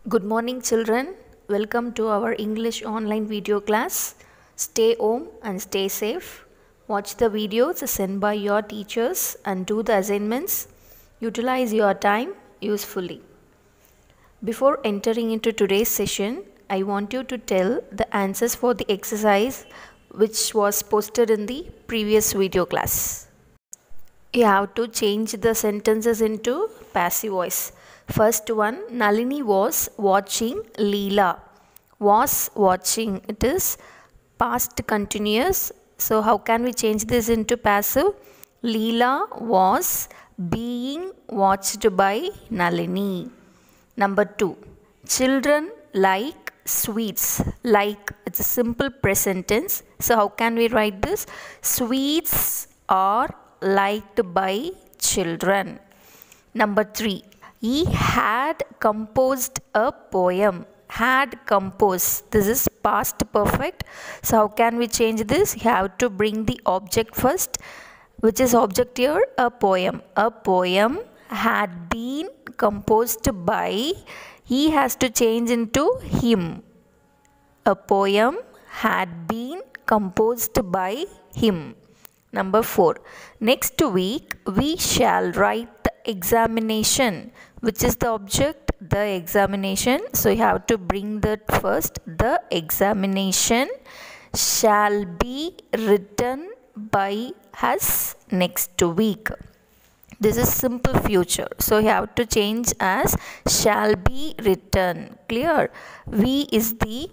Good morning, children. Welcome to our English online video class. Stay home and stay safe. Watch the videos sent by your teachers and do the assignments. Utilize your time usefully. Before entering into today's session, I want you to tell the answers for the exercise which was posted in the previous video class. You have to change the sentences into passive voice. First one, Nalini was watching Leela. Was watching, it is past continuous. So how can we change this into passive? Leela was being watched by Nalini. Number 2, children like sweets. Like, it's a simple present tense. So how can we write this? Sweets are liked by children. Number 3, he had composed a poem. Had composed, this is past perfect. So how can we change this? You have to bring the object first. Which is object here? A poem. A poem had been composed by, he has to change into him. A poem had been composed by him. Number 4, next week we shall write the examination. Which is the object? The examination. So you have to bring that first. The examination shall be written by us next week. This is simple future. So you have to change as shall be written. Clear? We is the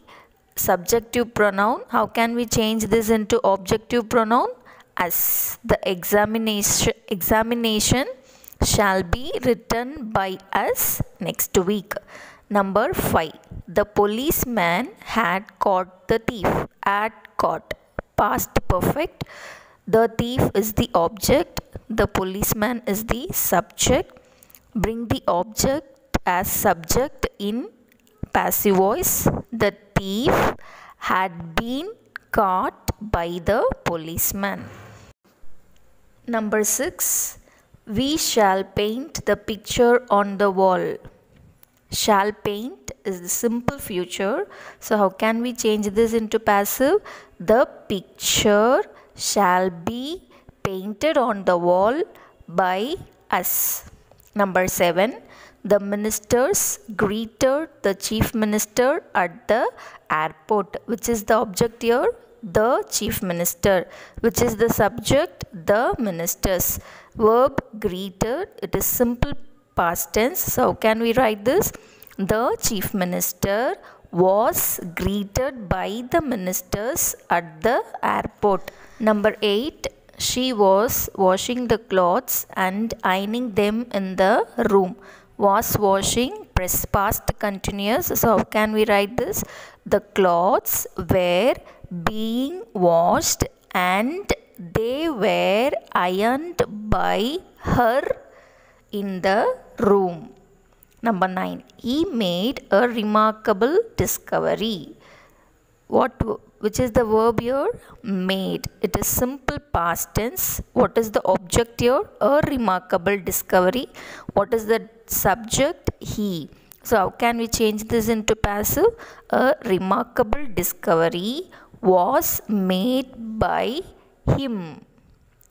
subjective pronoun. How can we change this into objective pronoun? As. The examination shall be written by us next week. Number 5, the policeman had caught the thief. Had caught, past perfect. The thief is the object, the policeman is the subject. Bring the object as subject in passive voice. The thief had been caught by the policeman. Number 6, we shall paint the picture on the wall. Shall paint is the simple future. So how can we change this into passive? The picture shall be painted on the wall by us. Number 7, the ministers greeted the chief minister at the airport. Which is the object here? The chief minister. Which is the subject? The ministers. Verb greeted, it is simple past tense. So how can we write this? The chief minister was greeted by the ministers at the airport. Number 8, she was washing the clothes and ironing them in the room. Was washing, past continuous. So how can we write this? The clothes were being washed and they were ironed by her in the room. Number 9, he made a remarkable discovery. Which is the verb here? Made. It is simple past tense. What is the object here? A remarkable discovery. What is the subject? He. So how can we change this into passive? A remarkable discovery was made by him.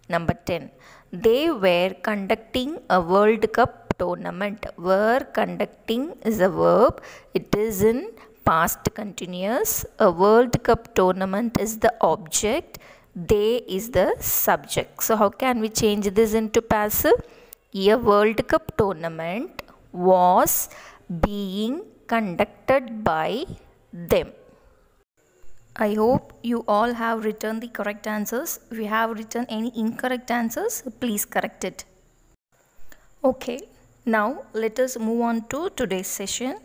Number 10, they were conducting a World Cup tournament. Were conducting is a verb. It is in past continuous. A World Cup tournament is the object. They is the subject. So how can we change this into passive? A World Cup tournament was being conducted by them. I hope you all have written the correct answers. If you have written any incorrect answers, please correct it. Okay, now let us move on to today's session.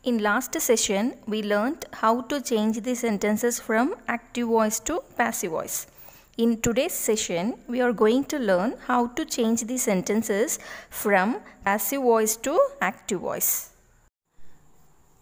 In last session, we learned how to change the sentences from active voice to passive voice. In today's session, we are going to learn how to change the sentences from passive voice to active voice.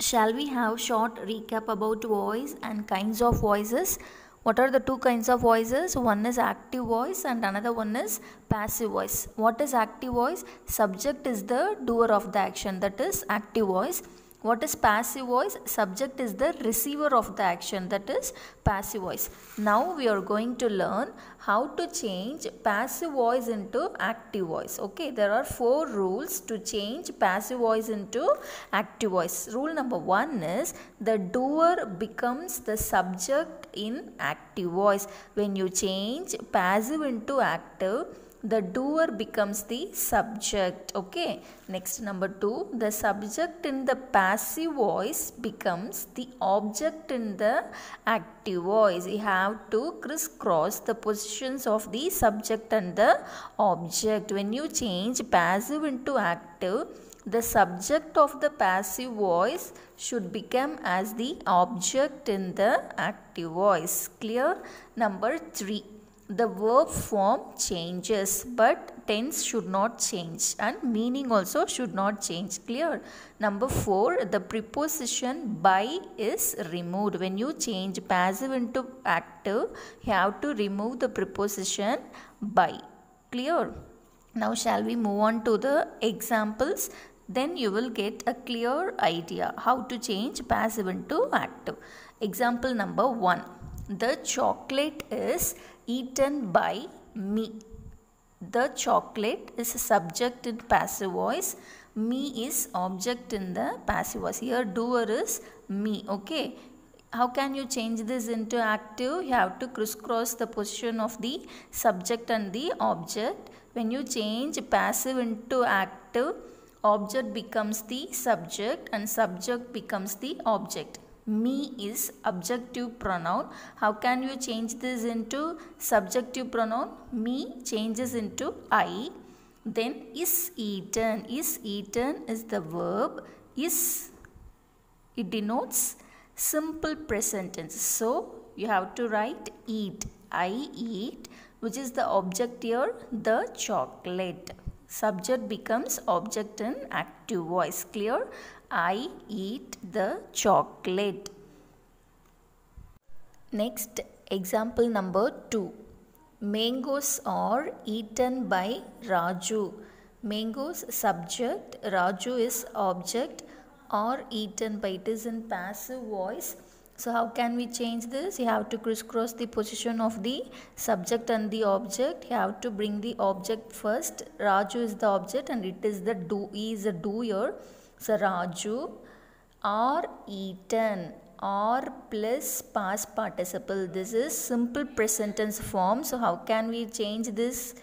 Shall we have short recap about voice and kinds of voices? What are the two kinds of voices? One is active voice and another one is passive voice. What is active voice? Subject is the doer of the action, that is active voice. What is passive voice? Subject is the receiver of the action, that is passive voice. Now we are going to learn how to change passive voice into active voice. Okay, there are 4 rules to change passive voice into active voice. Rule number 1 is the doer becomes the subject in active voice. When you change passive into active, the doer becomes the subject. Okay, next number 2, the subject in the passive voice becomes the object in the active voice. You have to crisscross the positions of the subject and the object. When you change passive into active, the subject of the passive voice should become as the object in the active voice. Clear? Number 3, the verb form changes but tense should not change and meaning also should not change. Clear? Number 4, the preposition by is removed. When you change passive into active, you have to remove the preposition by. Clear? Now shall we move on to the examples? Then you will get a clear idea how to change passive into active. Example number 1. The chocolate is eaten by me. The chocolate is a subject in passive voice. Me is object in the passive voice. Here doer is me. Okay. How can you change this into active? You have to crisscross the position of the subject and the object. When you change passive into active, object becomes the subject and subject becomes the object. Me is objective pronoun. How can you change this into subjective pronoun? Me changes into I. Then is eaten. Is eaten is the verb. Is, it denotes simple present tense. So you have to write eat. I eat, which is the object here, the chocolate. Subject becomes object in active voice. Clear? I eat the chocolate. Next, example number 2. Mangoes are eaten by Raju. Mangoes subject, Raju is object, are eaten by, it is in passive voice. So how can we change this? You have to crisscross the position of the subject and the object. You have to bring the object first. Raju is the object and it is the he is the doer. So Raju are eaten, are plus past participle. This is simple present tense form. So how can we change this?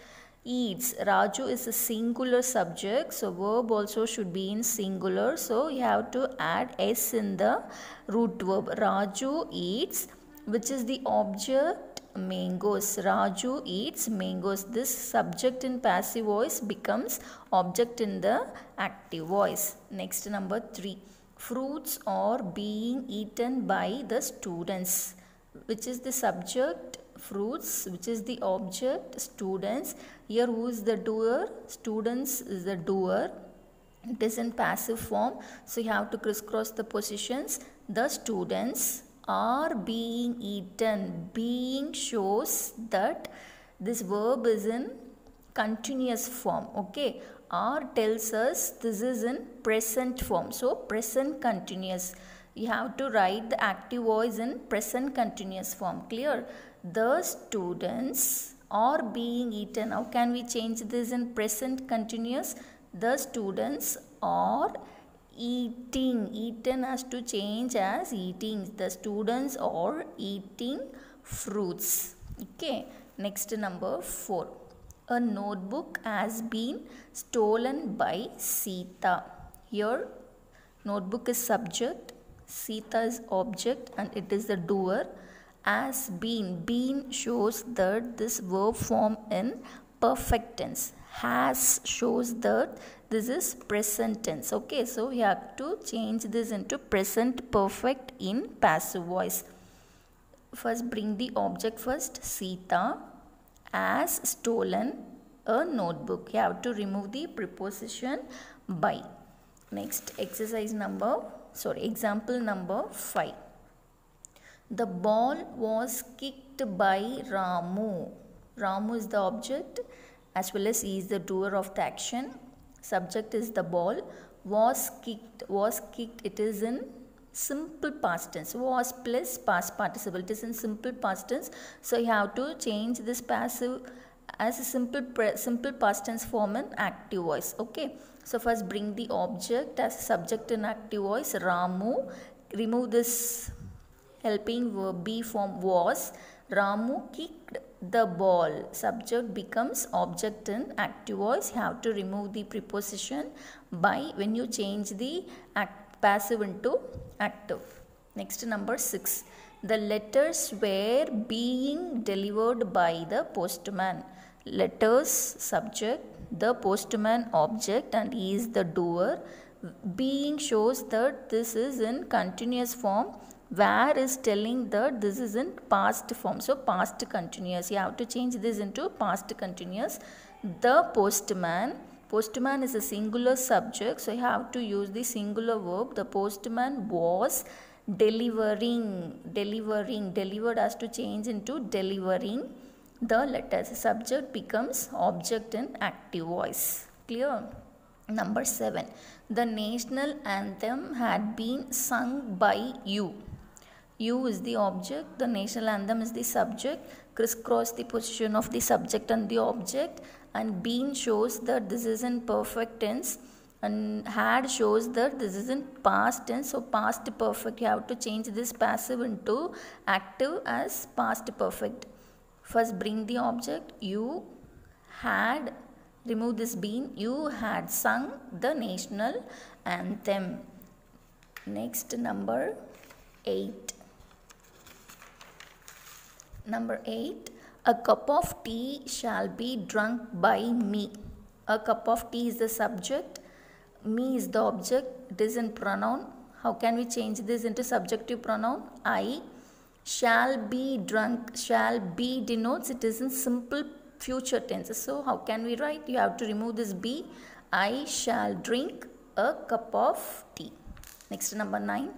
Eats. Raju is a singular subject, so verb also should be in singular. So you have to add s in the root verb. Raju eats, which is the object, mangoes. Raju eats mangoes. This subject in passive voice becomes object in the active voice. Next, number 3. Fruits are being eaten by the students. Which is the subject? Fruits. Which is the object? Students. Here who is the doer? Students is the doer. It is in passive form. So you have to crisscross the positions. The students are being eaten. Being shows that this verb is in continuous form. Okay. Are tells us this is in present form. So present continuous. You have to write the active voice in present continuous form. Clear? The students are being eaten. How can we change this in present continuous? The students are eating. Eaten has to change as eating. The students are eating fruits. Okay. Next, number 4. A notebook has been stolen by Sita. Here notebook is subject, Sita is object and it is the doer. Has been. Been shows that this verb form in perfect tense. Has shows that this is present tense. Okay, so we have to change this into present perfect in passive voice. First bring the object first. Sita has stolen a notebook. You have to remove the preposition by. Next, example number 5. The ball was kicked by Ramu. Ramu is the object as well as he is the doer of the action. Subject is the ball. Was kicked, it is in simple past tense. Was plus past participle, it is in simple past tense. So you have to change this passive as a simple past tense form in active voice. Okay, so first bring the object as a subject in active voice. Ramu, remove this helping verb be form was. Ramu kicked the ball. Subject becomes object in active voice. You have to remove the preposition by when you change the passive into active. Next, number 6. The letters were being delivered by the postman. Letters subject, the postman object, and he is the doer. Being shows that this is in continuous form. Where is telling that this is in past form. So past continuous. You have to change this into past continuous. The postman. Postman is a singular subject. So you have to use the singular verb. The postman was delivering. Delivered has to change into delivering the letters. Subject becomes object in active voice. Clear? Number 7. The national anthem had been sung by you. You is the object, the national anthem is the subject. Crisscross the position of the subject and the object, and been shows that this is in perfect tense, and had shows that this is in past tense. So past perfect, you have to change this passive into active as past perfect. First bring the object. You had, remove this been, you had sung the national anthem. Next, number 8. Number 8. A cup of tea shall be drunk by me. A cup of tea is the subject. Me is the object. It is in pronoun. How can we change this into subjective pronoun? I. Shall be drunk. Shall be denotes it is in simple future tense. So how can we write? You have to remove this be. I shall drink a cup of tea. Next, number 9.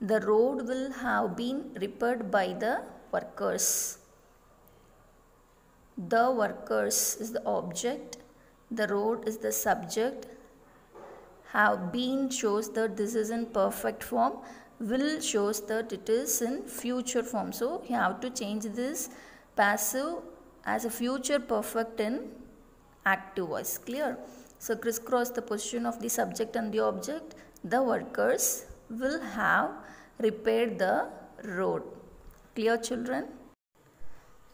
The road will have been repaired by the workers. The workers is the object. The road is the subject. Have been shows that this is in perfect form. Will shows that it is in future form. So you have to change this passive as a future perfect in active voice. Clear? So crisscross the position of the subject and the object. The workers will have repaired the road. Clear, children?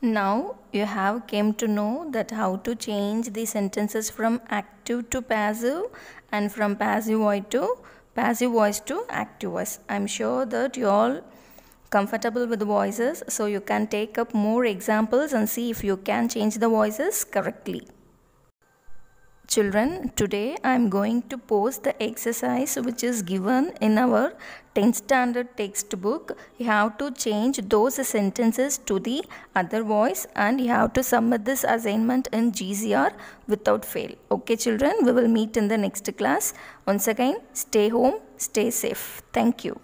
Now you have came to know that how to change the sentences from active to passive and from passive voice to active voice. I am sure that you all comfortable with the voices, so you can take up more examples and see if you can change the voices correctly. Children, today I am going to post the exercise which is given in our 10th standard textbook. You have to change those sentences to the other voice and you have to submit this assignment in GCR without fail. Okay children, we will meet in the next class. Once again, stay home, stay safe. Thank you.